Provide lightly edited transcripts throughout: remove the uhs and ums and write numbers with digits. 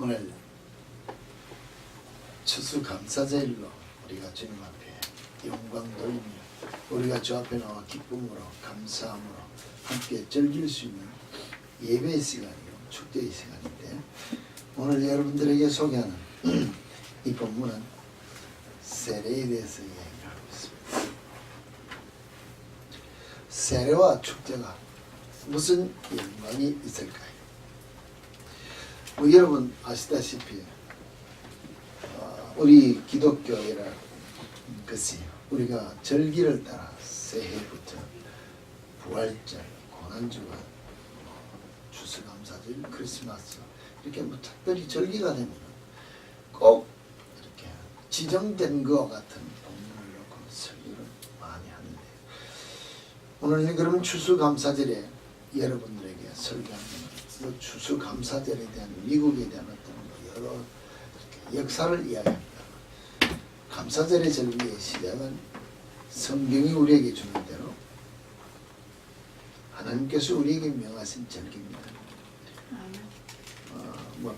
오늘 추수감사제일로 우리가 주님 앞에 영광 돌리며 우리가 주 앞에 나와 기쁨으로 감사함으로 함께 즐길 수 있는 예배의 시간이요 축제의 시간인데, 오늘 여러분들에게 소개하는 이 본문은 세례에 대해서 이야기를 하고 있습니다. 세례와 축제가 무슨 연관이 있을까요? 여러분 아시다시피 우리 기독교라는 것이 우리가 절기를 따라 새해부터 부활절, 고난주간, 추수감사절, 크리스마스 이렇게 특별히 절기가 되면 꼭 이렇게 지정된 것과 같은 본문을 놓고 설교를 많이 하는데, 오늘 그럼 추수감사절에 여러분들에게 설교하는 추수감사절에 대한 미국에 대한 어떤 여러 역사를 이야기합니다. 감사절의 절기의 시작은 성경이 우리에게 주는 대로 하나님께서 우리에게 명하신 절기입니다.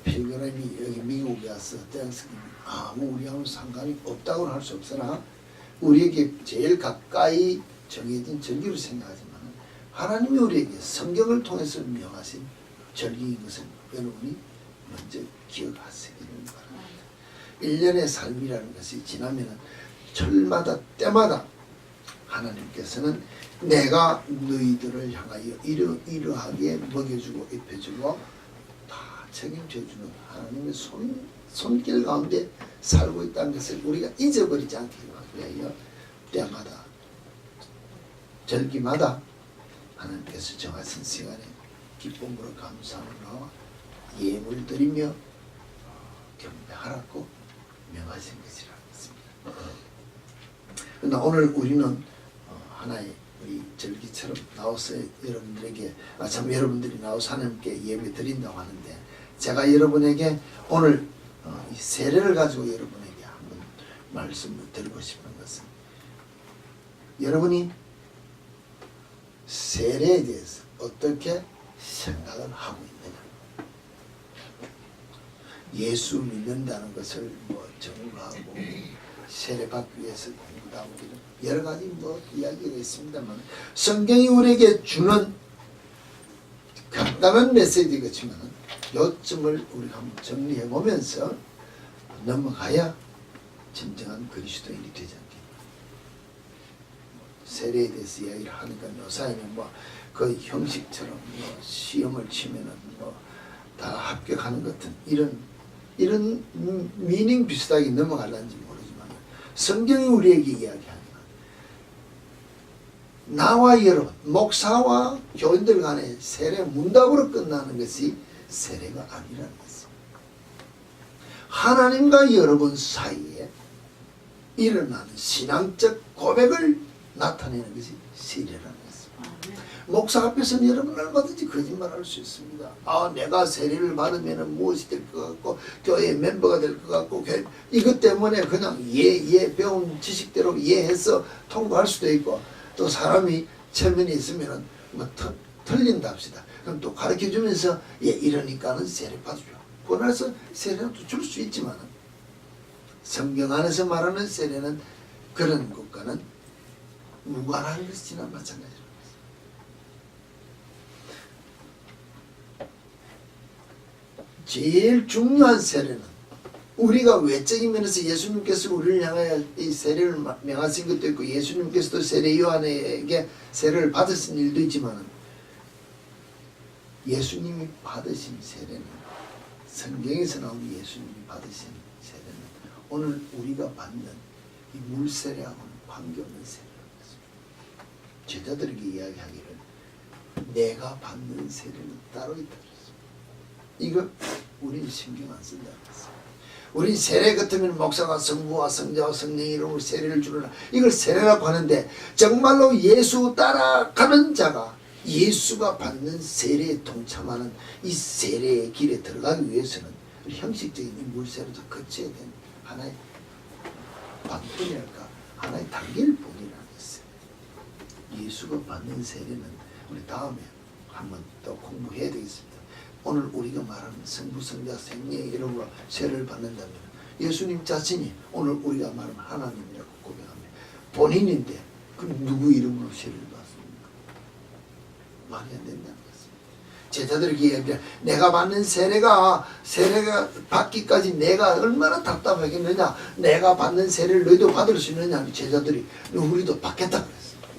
필그림이 여기 미국에 와서 땡스기빙 아무 우리하고는 상관이 없다고는 할 수 없으나 우리에게 제일 가까이 정해진 절기로 생각하지만 하나님이 우리에게 성경을 통해서 명하신 절기인 것을 여러분이 먼저 기억하시기를 바랍니다. 1년의 삶이라는 것이 지나면 절마다 때마다 하나님께서는 내가 너희들을 향하여 이러하게 먹여주고 입혀주고 다 책임져주는 하나님의 손길 가운데 살고 있다는 것을 우리가 잊어버리지 않기 위하여 때마다 절기마다 하나님께서 정하신 시간에 기쁨으로 감사함으로 예물 드리며 경배하라고 명하신 것이라고 했습니다. 그러나 오늘 우리는 하나의 우리 절기처럼 나와서 여러분들에게 여러분들이 나와서 하나님께 예배 드린다고 하는데, 제가 여러분에게 오늘 이 세례를 가지고 여러분에게 한번 말씀을 드리고 싶은 것은, 여러분이 세례에 대해서 어떻게 생각을 하고 있느냐. 예수 믿는다는 것을 정부하고 세례받기 위해서 공부도 하고 여러 가지 이야기가 있습니다만, 성경이 우리에게 주는 간단한 메시지겠지만 요점을 우리가 한번 정리해 보면서 넘어가야 진정한 그리스도인이 되지 않겠나. 세례에 대해서 이야기를 하니까 요사이는 그 형식처럼 시험을 치면은 다 합격하는 것 같은 이런 미닝 비슷하게 넘어갈는지 모르지만, 성경이 우리에게 이야기하는 나와 여러분 목사와 교인들 간의 세례 문답으로 끝나는 것이 세례가 아니라는 것입니다. 하나님과 여러분 사이에 일어나는 신앙적 고백을 나타내는 것이 세례라는 것입니다. 목사 앞에서는 여러분 얼마든지 거짓말할 수 있습니다. 내가 세례를 받으면 무엇이 될 것 같고 교회 멤버가 될 것 같고 이것 때문에 그냥 배운 지식대로 이해해서 통과할 수도 있고, 또 사람이 체면이 있으면 틀린다 합시다. 그럼 또 가르쳐주면서 이러니까는 세례 받으죠. 그래서 세례도 줄 수 있지만 성경 안에서 말하는 세례는 그런 것과는 무관한 것이나 마찬가지입니다. 제일 중요한 세례는 우리가 외적인 면에서 예수님께서 우리를 향하여 이 세례를 명하신 것도 있고, 예수님께서도 세례 요한에게 세례를 받으신 일도 있지만, 예수님이 받으신 세례는, 성경에서 나오는 예수님이 받으신 세례는 오늘 우리가 받는 이 물세례하고는 관계없는 세례라는 것입니다. 제자들에게 이야기하기를 내가 받는 세례는 따로 있다 그랬습니다. 이거 우리는 신경 안 쓴다는 것입니다. 우리 세례 같으면 목사가 성부와 성자와 성령의 이름으로 세례를 주느라 이걸 세례라고 하는데, 정말로 예수 따라가는 자가 예수가 받는 세례에 동참하는 이 세례의 길에 들어가기 위해서는 형식적인 이 물세례도 거쳐야 되는 하나의 방법이랄까, 하나의 단계일 뿐이라는 것입니다. 예수가 받는 세례는 우리 다음에 한번 더 공부해야 되겠습니다. 오늘 우리가 말하는 성부, 성자, 생명의 이름으로 세례를 받는다면 예수님 자신이 오늘 우리가 말하는 하나님이라고 고백합니다. 본인인데 그럼 누구 이름으로 세례를 받습니까? 말이 안 된다는 것입니다. 제자들에게 이야기합니다. 내가 받는 세례가 받기까지 내가 얼마나 답답하겠느냐. 내가 받는 세례를 너희도 받을 수 있느냐. 제자들이 우리도 받겠다 그랬습니다.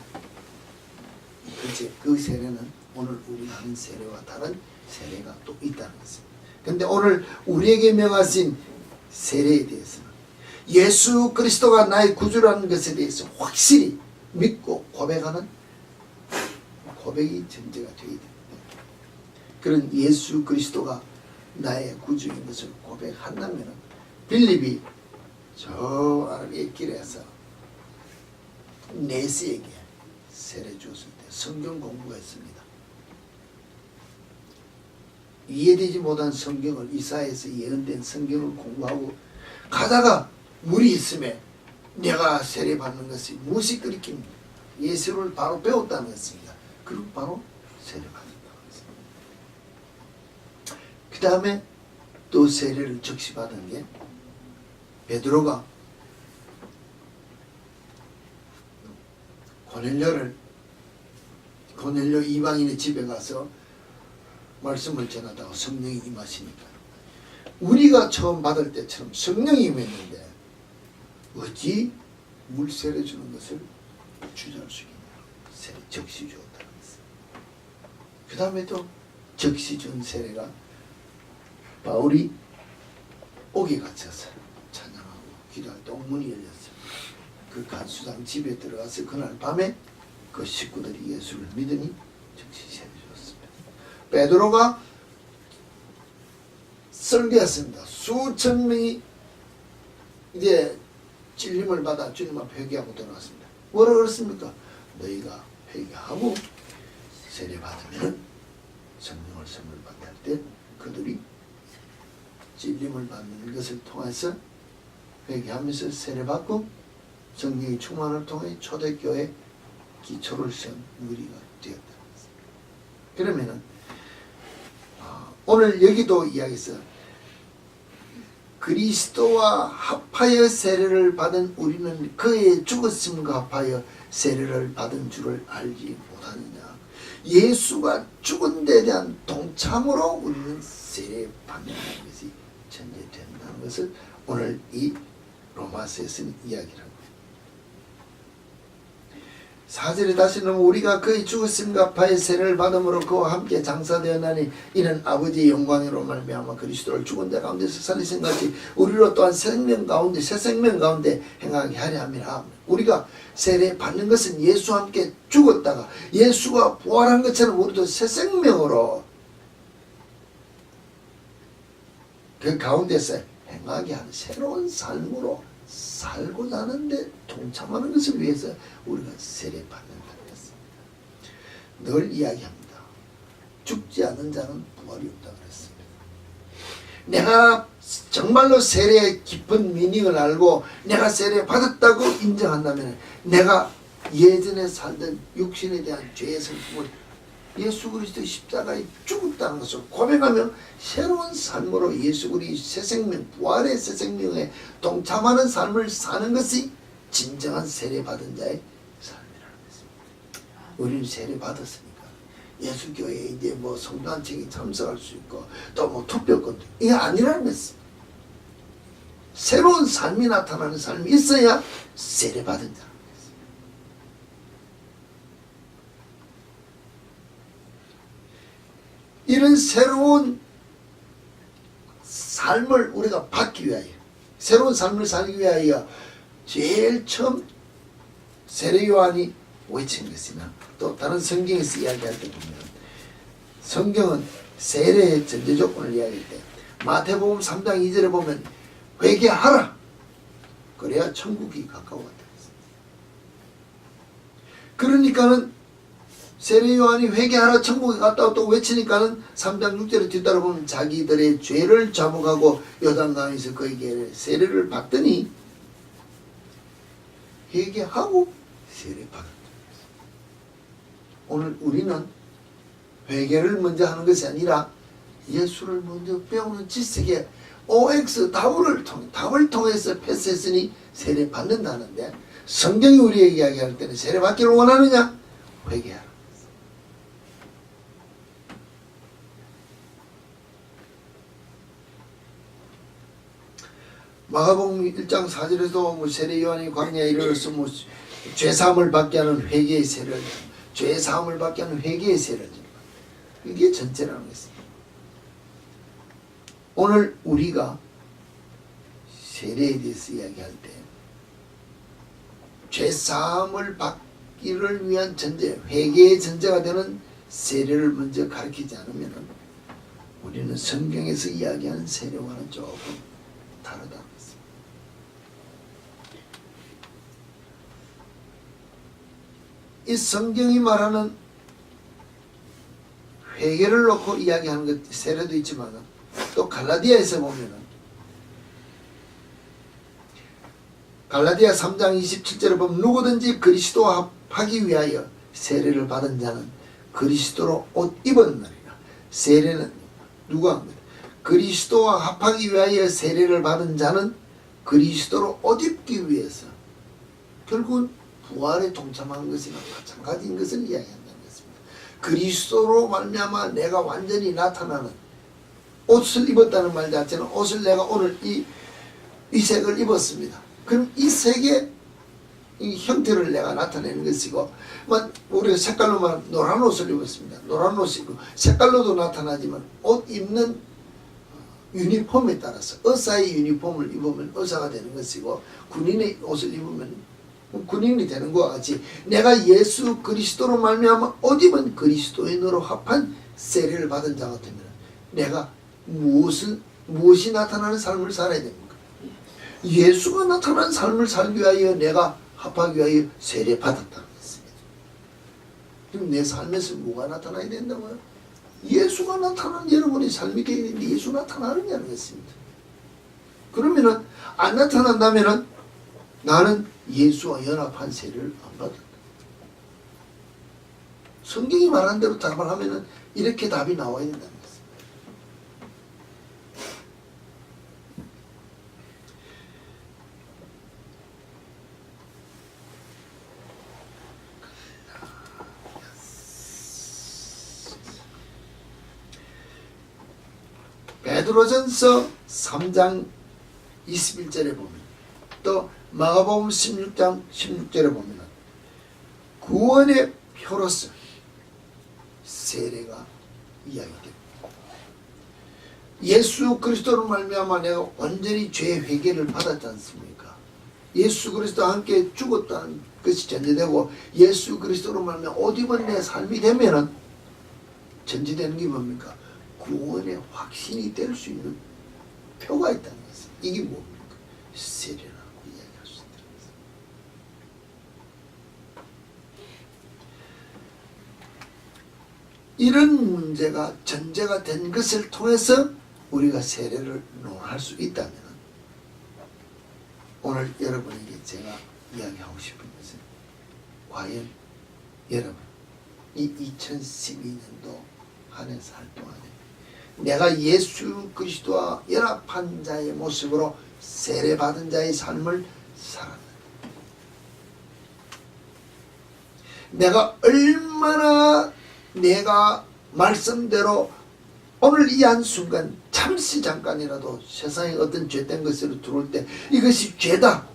그렇지. 그 세례는 오늘 우리 하는 세례와 다른 세례가 또 있다는 것입니다. 그런데 오늘 우리에게 명하신 세례에 대해서는 예수 그리스도가 나의 구주라는 것에 대해서 확실히 믿고 고백하는 고백이 전제가 되어야 됩니다. 그런 예수 그리스도가 나의 구주인 것을 고백한다면 빌립이 저 아래의 길에서 네스에게 세례 주었을 때 성경 공부했습니다. 이해되지 못한 성경을 이사야에서 예언된 성경을 공부하고 가다가 물이 있음에 내가 세례 받는 것이 무엇이 그리킵니까? 예수를 바로 배웠다는 것입니다. 그리고 바로 세례 받았다는 것입니다. 그 다음에 또 세례를 즉시 받은 게 베드로가 고넬료 이방인의 집에 가서 말씀을 전하다가 성령이 임하시니까 우리가 처음 받을 때처럼 성령이 임했는데 어찌 물세례 주는 것을 주저할 수 있냐. 세례 즉시 주었다는 것입니다. 그 다음에도 즉시 준 세례가 바울이 옥에 갇혀서 찬양하고 기도할 때 옥문이 열렸습니다. 그 간수장 집에 들어가서 그날 밤에 그 식구들이 예수를 믿으니 즉시 세례 주었습니다. 베드로가 설교했습니다. 수천 명이 이제 찔림을 받아 주님 앞에 회개하고 돌아왔습니다. 뭐라 그랬습니까? 너희가 회개하고 세례 받으면 성령을 선물 받을 때 그들이 찔림을 받는 것을 통해서 회개하면서 세례 받고 성령의 충만을 통해 초대교회 기초를 세운 무리가 되었다. 그러면은 오늘 여기도 이야기해서 그리스도와 합하여 세례를 받은 우리는 그의 죽었음과 합하여 세례를 받은 줄을 알지 못하느냐. 예수가 죽은 데 대한 동참으로 우리는 세례 받는다는 것이 전제된다는 것을 오늘 이 로마서에서는 이야기를 합니다. 4절에 다시는 우리가 그의 죽으심과 합하여 세례를 받음으로 그와 함께 장사되었나니 이는 아버지의 영광으로 말미암아 그리스도를 죽은 자 가운데서 살리신 같이 우리로 또한 생명 가운데 새 생명 가운데 행하게 하려 함이라. 우리가 세례 받는 것은 예수와 함께 죽었다가 예수가 부활한 것처럼 우리도 새 생명으로 그 가운데서 행하게 하는 새로운 삶으로 살고자 하는데 동참하는 것을 위해서 우리가 세례 받는다는 것입니다. 늘 이야기합니다. 죽지 않는 자는 부활이 없다 그랬습니다. 내가 정말로 세례의 깊은 미닝을 알고 내가 세례 받았다고 인정한다면 내가 예전에 살던 육신에 대한 죄의 슬픔을 예수 그리스도의 십자가에 죽었다는 것을 고백하며 새로운 삶으로 예수 그리스도의 새 생명, 부활의 새 생명에 동참하는 삶을 사는 것이 진정한 세례 받은 자의 삶이라는 것입니다. 우리는 세례 받았으니까 예수 교회에 이제 뭐 성도단체에 참석할 수 있고 또 뭐 투표권도 이게 아니라는 것입니다. 새로운 삶이 나타나는 삶이 있어야 세례 받은 자. 이런 새로운 삶을 우리가 받기 위하여 새로운 삶을 살기 위하여 제일 처음 세례 요한이 외친 것이나 또 다른 성경에서 이야기할 때 보면 성경은 세례의 전제 조건을 이야기할 때 마태복음 3장 2절에 보면 회개하라 그래야 천국이 가까워졌다. 그러니까는 세례 요한이 회개하라 천국에 갔다고 또 외치니까는 3장 6절에 뒤따라 보면 자기들의 죄를 자복하고 요단강에서 그에게 세례를 받더니 회개하고 세례 받았다. 오늘 우리는 회개를 먼저 하는 것이 아니라 예수를 먼저 배우는 지식에 OX 답을 통해서 패스했으니 세례 받는다는데, 성경이 우리에게 이야기할 때는 세례 받기를 원하느냐? 회개하라. 마가복음 1장 4절에도 뭐 세례 요한이 광야에 이르러서 뭐 죄사함을 받게 하는 회개의 세례를, 죄사함을 받게 하는 회개의 세례를, 이게 전체라는 것입니다. 오늘 우리가 세례에 대해서 이야기할 때 죄사함을 받기를 위한 전제, 회개의 전제가 되는 세례를 먼저 가르치지 않으면 우리는 성경에서 이야기하는 세례와는 조금 다르다. 이 성경이 말하는 회개를 놓고 이야기하는 것, 세례도 있지만 또 갈라디아에서 보면은, 갈라디아 3장 27절에 보면 누구든지 그리스도와 합하기 위하여 세례를 받은 자는 그리스도로 옷 입었느니라. 세례는 누가 합니다. 그리스도와 합하기 위하여 세례를 받은 자는 그리스도로 옷 입기 위해서, 결국은 부활에 동참한 것이나 마찬가지인 것을 이야기한다는 것입니다. 그리스도로 말미암아 내가 완전히 나타나는, 옷을 입었다는 말 자체는 옷을 내가 오늘 이 색을 입었습니다. 그럼 이 색의 이 형태를 내가 나타내는 것이고, 우리가 색깔로만 노란 옷을 입었습니다. 노란 옷이고 색깔로도 나타나지만 옷 입는 유니폼에 따라서 의사의 유니폼을 입으면 의사가 되는 것이고, 군인의 옷을 입으면 군인이 되는 것과 같이 내가 예수 그리스도로 말미암아 옷 입은 그리스도인으로 합한 세례를 받은 자 같으면 내가 무엇이 나타나는 삶을 살아야 됩니까? 예수가 나타난 삶을 살기 위하여 내가 합하기 위하여 세례 받았다는 것입니다. 그럼 내 삶에서 뭐가 나타나야 된다고요? 예수가 나타나는 여러분의 삶이 되어야 되는데 예수 나타나느냐는 것입니다. 그러면은 안 나타난다면은 나는 예수와 연합한 세례를 안 받았다. 성경이 말한 대로 답을 하면은 이렇게 답이 나와야 된다는 것입니다. 베드로전서 3장 21절에 보면, 또 마가복음 16장 16절에 보면 구원의 표로서 세례가 이야기됩니다. 예수 그리스도로 말미암아 내가 완전히 죄 회개를 받았지 않습니까? 예수 그리스도와 함께 죽었다는 것이 전제되고 예수 그리스도로 말미암아 옷 입은 내 삶이 되면은 전제되는 게 뭡니까? 구원의 확신이 될 수 있는 표가 있다는 것입니다. 이게 뭡니까? 세례라고 이야기할 수 있다는 것입니다. 이런 문제가 전제가 된 것을 통해서 우리가 세례를 논할 수 있다면, 오늘 여러분에게 제가 이야기하고 싶은 것은, 과연 여러분 이 2012년도 한 해 살 동안에 내가 예수 그리스도와 연합한 자의 모습으로 세례받은 자의 삶을 살았는가? 내가 얼마나 내가 말씀대로 오늘 이 한순간 잠시 잠깐이라도 세상에 어떤 죄된 것으로 들어올 때 이것이 죄다,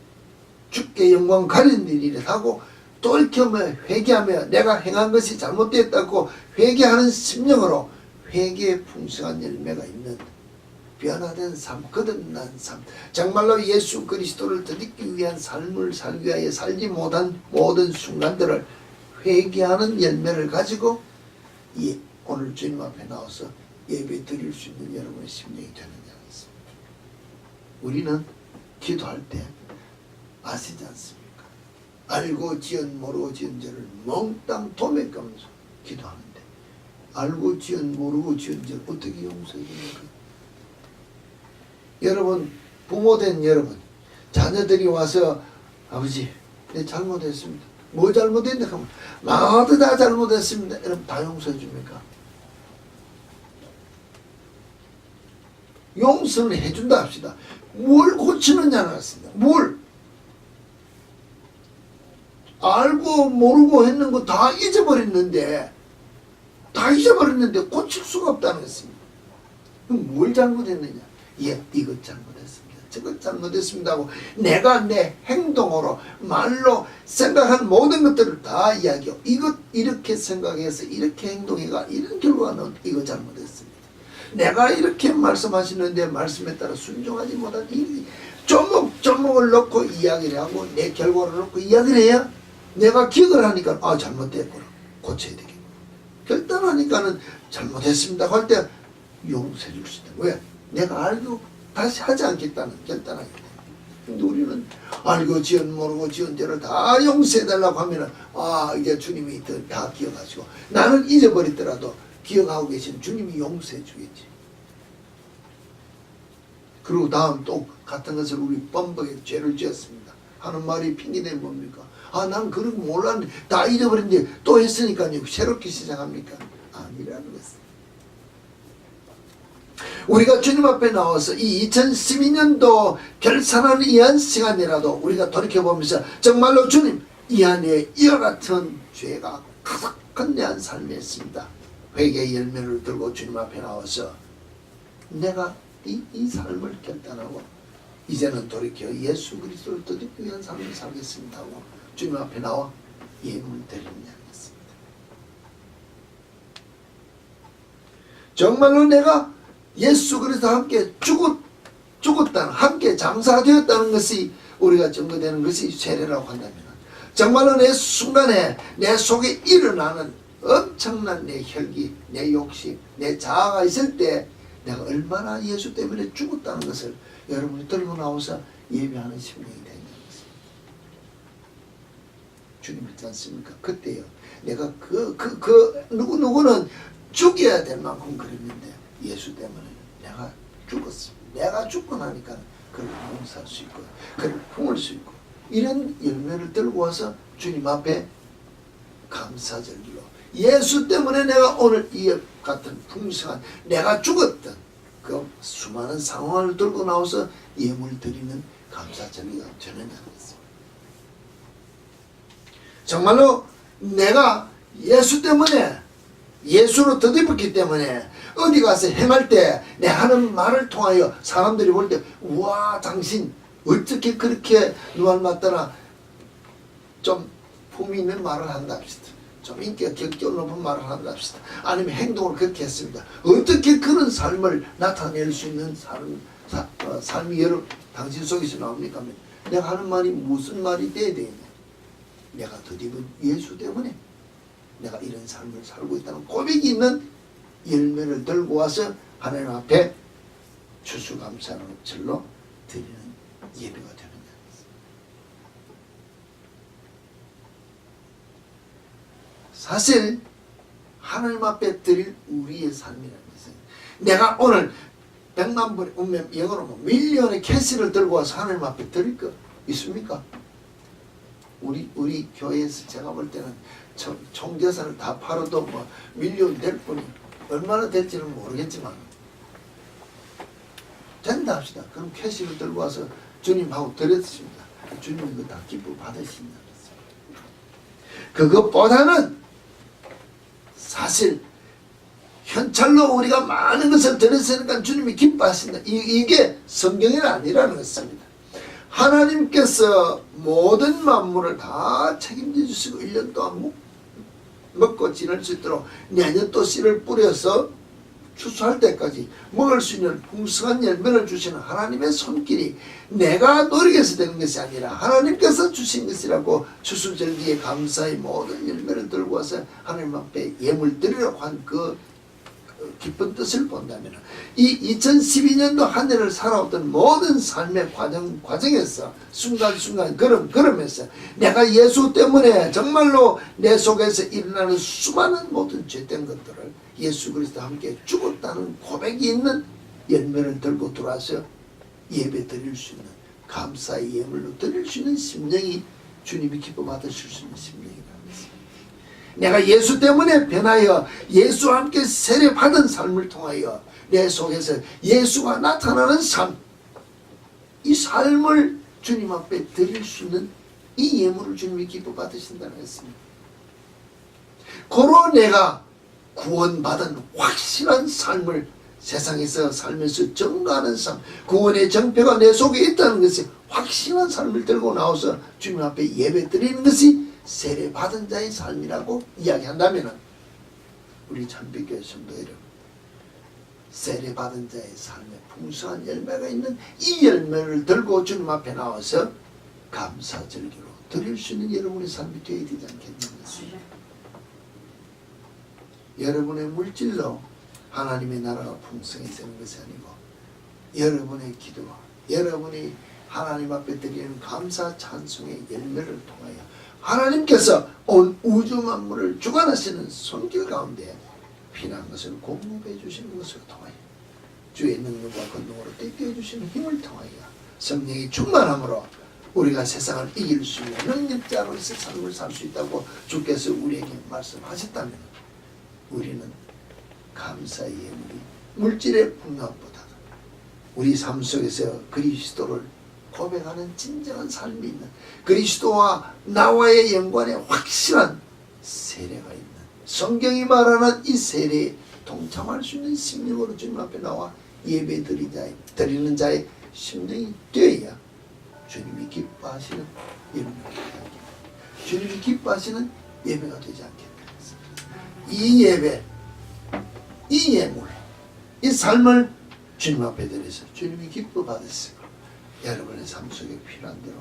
주께 영광 가리는 일이라 하고 돌이켜며 회개하며 내가 행한 것이 잘못되었다고 회개하는 심령으로 회개의 풍성한 열매가 있는 변화된 삶, 거듭난 삶, 정말로 예수 그리스도를 드리기 위한 삶을 살기 위하여 살지 못한 모든 순간들을 회개하는 열매를 가지고 오늘 주님 앞에 나와서 예배 드릴 수 있는 여러분의 심령이 되느냐는 것입니다. 우리는 기도할 때 아시지 않습니까? 알고 지은 모르고 지은 죄를 몽땅 도매가면서 기도하는데, 알고 지은 모르고 지은 죄를 어떻게 용서해 줍니까? 여러분, 부모된 여러분, 자녀들이 와서 아버지 내 잘못했습니다. 뭐 잘못했냐 하면 모두 다 잘못했습니다. 여러분 다 용서해 줍니까? 용서를 해준다 합시다. 뭘 고치느냐는 같습니다. 뭘 알고 모르고 했는 거 다 잊어버렸는데 고칠 수가 없다는 것입니다. 그럼 뭘 잘못했느냐? 예, 이것 잘못했습니다. 저것 잘못했습니다 하고 내가 내 행동으로 말로 생각한 모든 것들을 다 이야기하고 이것 이렇게 생각해서 이렇게 행동해가 이런 결과는 이거 잘못했습니다. 내가 이렇게 말씀하시는데 말씀에 따라 순종하지 못한 이 조목조목을 놓고 이야기를 하고 내 결과를 놓고 이야기를 해야 내가 기억을 하니까 아 잘못됐구나 고쳐야 되겠구나. 결단하니까는 잘못했습니다 할 때 용서해 줄 수 있다. 왜? 내가 알고 다시 하지 않겠다는 결단하기 때문에. 근데 우리는 알고 지은 모르고 지은 대로 다 용서해 달라고 하면은 아 이제 주님이 다 기억하시고 나는 잊어버리더라도 기억하고 계신 주님이 용서해 주겠지. 그리고 다음 또 같은 것을 우리 뻔뻔하게 죄를 지었습니다 하는 말이 핑계대면 뭡니까? 아 난 그런 거 몰랐는데 다 잊어버렸는데 또 했으니까요 새롭게 시작합니까? 아니라는 것입니다. 우리가 주님 앞에 나와서 이 2012년도 결산하는 이 한 시간이라도 우리가 돌이켜보면서 정말로 주님 이 안에 이와 같은 죄가 거듭건대한 삶이었습니다. 회개의 열매를 들고 주님 앞에 나와서 내가 이 삶을 결단하고 이제는 돌이켜 예수 그리스도를 덧입기 위한 삶을 살겠습니다 하고 주님 앞에 나와 예물 드리느냐 했습니다. 정말로 내가 예수 그리스도와 함께 죽었다는 함께 장사되었다는 것이 우리가 증거되는 것이 세례라고 한다면 정말로 내 순간에 내 속에 일어나는 엄청난 내 혈기, 내 욕심, 내 자아가 있을 때 내가 얼마나 예수 때문에 죽었다는 것을 여러분이 들고 나와서 예배하는 심령이 된다는 것입니다. 주님 있지 않습니까? 그때요. 내가 누구는 죽여야 될 만큼 그랬는데 예수 때문에 내가 죽었습니다. 내가 죽고 나니까 그를 용서할 수 있고 그를 품을 수 있고 이런 열매를 들고 와서 주님 앞에 감사절기로 예수 때문에 내가 오늘 이 같은 풍성한 내가 죽었던 그 수많은 상황을 들고 나와서 예물 드리는 감사절기가 되는 것입니다. 정말로 내가 예수 때문에 예수로 덧입었기 때문에 어디 가서 행할 때 내 하는 말을 통하여 사람들이 볼 때 우와 당신 어떻게 그렇게 누가 맞더나 좀 품위 있는 말을 한다 합시다. 좀 인기가 격전 높은 말을 한다 합시다. 아니면 행동을 그렇게 했습니다. 어떻게 그런 삶을 나타낼 수 있는 삶이 여러분 당신 속에서 나옵니까? 내가 하는 말이 무슨 말이 돼야 되냐? 내가 덧입은 예수 때문에 내가 이런 삶을 살고 있다는 고백이 있는 열매를 들고 와서 하나님 앞에 추수감사로 절로 드리는 예배가 되는 것입니다. 사실 하나님 앞에 드릴 우리의 삶이라는 것은 내가 오늘 100만 불의 영어로 밀리언의 캐시를 들고 와서 하나님 앞에 드릴 거 있습니까? 우리 교회에서 제가 볼 때는 총재산을 다 팔아도 뭐 밀리언 될 뿐이 얼마나 될지는 모르겠지만 된다 합시다. 그럼 캐시를 들고 와서 주님하고 드렸습니다. 주님은 그거 다 기뻐 받으신다. 그것보다는 사실 현찰로 우리가 많은 것을 드렸으니까 주님이 기뻐하신다. 이게 성경에는 아니라는 것입니다. 하나님께서 모든 만물을 다 책임져 주시고 1년 동안 먹고 지낼 수 있도록 내년 또 씨를 뿌려서 추수할 때까지 먹을 수 있는 풍성한 열매를 주시는 하나님의 손길이 내가 노력해서 되는 것이 아니라 하나님께서 주신 것이라고 추수절기에 감사의 모든 열매를 들고 와서 하나님 앞에 예물 드리려고 한 그 깊은 뜻을 본다면 이 2012년도 한 해를 살아왔던 모든 삶의 과정에서 순간순간 걸으면서 내가 예수 때문에 정말로 내 속에서 일어나는 수많은 모든 죄된 것들을 예수 그리스도와 함께 죽었다는 고백이 있는 열매를 들고 들어와서 예배 드릴 수 있는 감사의 예물로 드릴 수 있는 심령이 주님이 기뻐 받으실 수 있는 심령이라는 것입니다. 내가 예수 때문에 변하여 예수와 함께 세례받은 삶을 통하여 내 속에서 예수가 나타나는 삶, 이 삶을 주님 앞에 드릴 수 있는 이 예물을 주님이 기뻐 받으신다는 것입니다. 고로 내가 구원받은 확실한 삶을 세상에서 살면서 증거하는 삶, 구원의 정표가 내 속에 있다는 것이 확실한 삶을 들고 나와서 주님 앞에 예배 드리는 것이 세례받은 자의 삶이라고 이야기한다면 우리 참빛교회 성도 여러분, 세례받은 자의 삶에 풍성한 열매가 있는 이 열매를 들고 주님 앞에 나와서 감사절기로 드릴 수 있는 여러분의 삶이 되어야 되지 않겠는가. 여러분의 물질로 하나님의 나라가 풍성해지는 것이 아니고 여러분의 기도와 여러분이 하나님 앞에 드리는 감사 찬송의 열매를 통하여 하나님께서 온 우주 만물을 주관하시는 손길 가운데 필요한 것을 공급해 주시는 것을 통하여 주의 능력과 권능으로 떼게 주시는 힘을 통하여 성령의 충만함으로 우리가 세상을 이길 수 있는 능력자로서 삶을 살 수 있다고 주께서 우리에게 말씀하셨다면 우리는 감사의 예물이 물질의 풍요함보다 우리 삶 속에서 그리스도를 고백하는 진정한 삶이 있는 그리스도와 나와의 연관에 확실한 세례가 있는 성경이 말하는 이 세례에 동참할 수 있는 심령으로 주님 앞에 나와 예배 드리는 자의 심령이 되어야 주님이 기뻐하시는 예배가 되지 않겠습니까? 주님이 기뻐하시는 예배가 되지 않겠습니까? 이 예배, 이 예물, 이 삶을 주님 앞에 드려서 주님이 기뻐 받으시고 여러분의 삶 속에 필요한 대로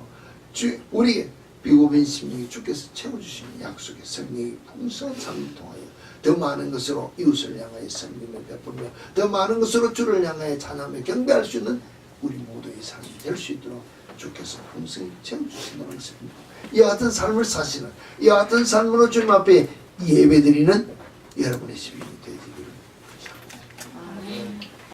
우리에게 비고민 심령이 주께서 채워주시는 약속의 성령의 풍성한 삶을 통하여 더 많은 것으로 이웃을 향하여 성령을 베풀며 더 많은 것으로 주를 향하여 찬양하며 경배할 수 있는 우리 모두의 삶이 될 수 있도록 주께서 풍성히 채워주신다는 것입니다. 이와 같은 삶을 사시는 이와 같은 삶으로 주님 앞에 예배드리는 여러분의 시민이 되시기